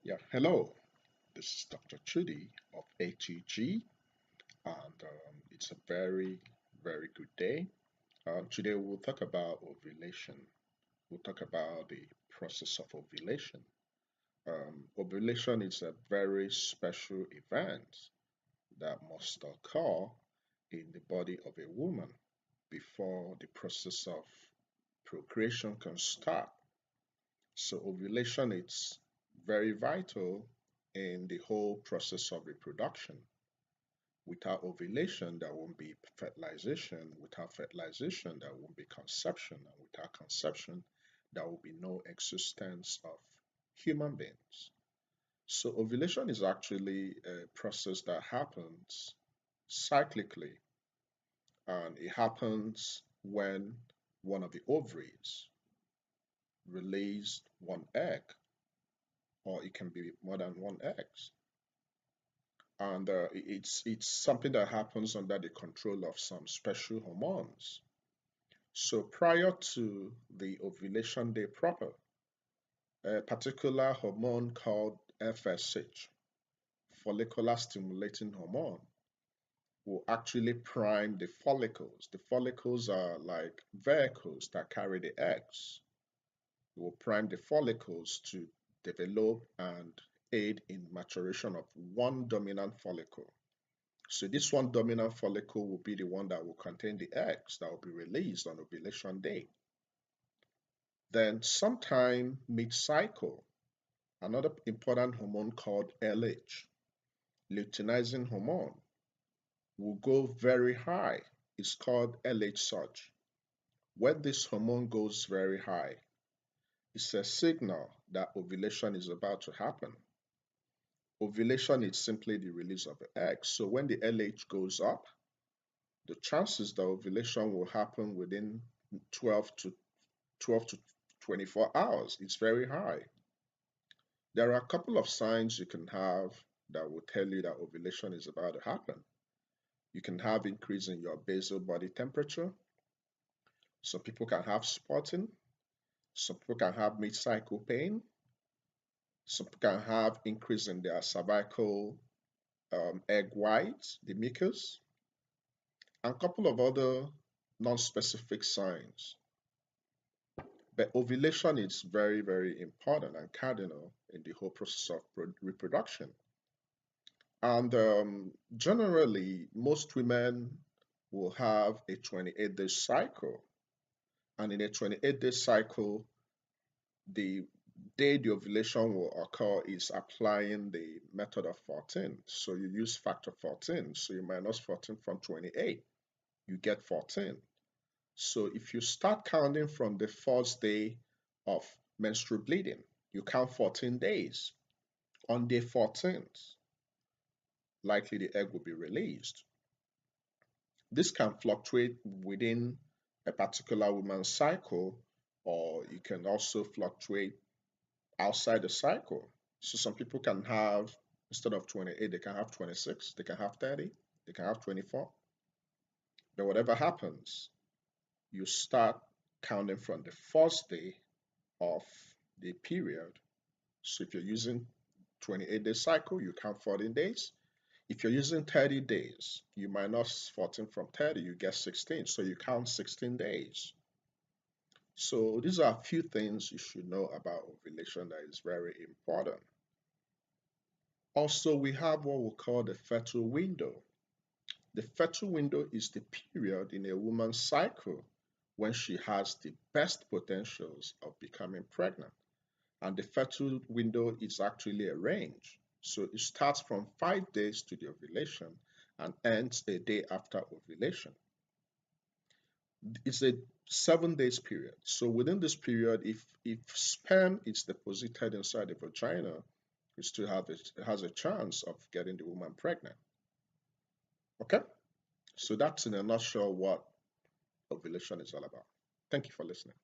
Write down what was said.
Yeah, hello. This is Dr. Chudi of ATG, and it's a very good day. Today we'll talk about ovulation. We'll talk about the process of ovulation. Ovulation is a very special event that must occur in the body of a woman before the process of procreation can start. So ovulation is very vital in the whole process of reproduction. Without ovulation, there won't be fertilization. Without fertilization, there won't be conception. And without conception, there will be no existence of human beings. So ovulation is actually a process that happens cyclically, and it happens when one of the ovaries release one egg, or it can be more than one egg. And it's something that happens under the control of some special hormones. So prior to the ovulation day proper, a particular hormone called FSH, follicular stimulating hormone, will actually prime the follicles. The follicles are like vehicles that carry the eggs. It will prime the follicles to develop and aid in maturation of one dominant follicle. So this one dominant follicle will be the one that will contain the eggs that will be released on ovulation day. Then sometime mid-cycle, another important hormone called LH, luteinizing hormone, will go very high. It's called LH surge. When this hormone goes very high, it's a signal that ovulation is about to happen. Ovulation is simply the release of the egg. So when the LH goes up, the chances that ovulation will happen within 12 to 24 hours is very high. There are a couple of signs you can have that will tell you that ovulation is about to happen. You can have increase in your basal body temperature. Some people can have spotting. Some people can have mid-cycle pain. Some people can have increase in their cervical egg whites, the mucus, and a couple of other non-specific signs. But ovulation is very important and cardinal in the whole process of reproduction. And generally, most women will have a 28-day cycle. And in a 28-day cycle, the day the ovulation will occur is applying the method of 14. So you use factor 14. So you minus 14 from 28, you get 14. So if you start counting from the first day of menstrual bleeding, you count 14 days. On day 14th, likely the egg will be released. This can fluctuate within a particular woman's cycle, or it can also fluctuate outside the cycle. So some people can have, instead of 28, they can have 26, they can have 30, they can have 24. But whatever happens, you start counting from the first day of the period. So if you're using 28-day cycle, you count 14 days. If you're using 30 days, you minus 14 from 30, you get 16. So you count 16 days. So these are a few things you should know about ovulation that is very important. Also, we have what we call the fertile window. The fertile window is the period in a woman's cycle when she has the best potentials of becoming pregnant. And the fertile window is actually a range. So it starts from 5 days to the ovulation and ends a day after ovulation. It's a 7 days period. So within this period, if sperm is deposited inside the vagina, it still has a chance of getting the woman pregnant. Okay? So that's in a nutshell what ovulation is all about. Thank you for listening.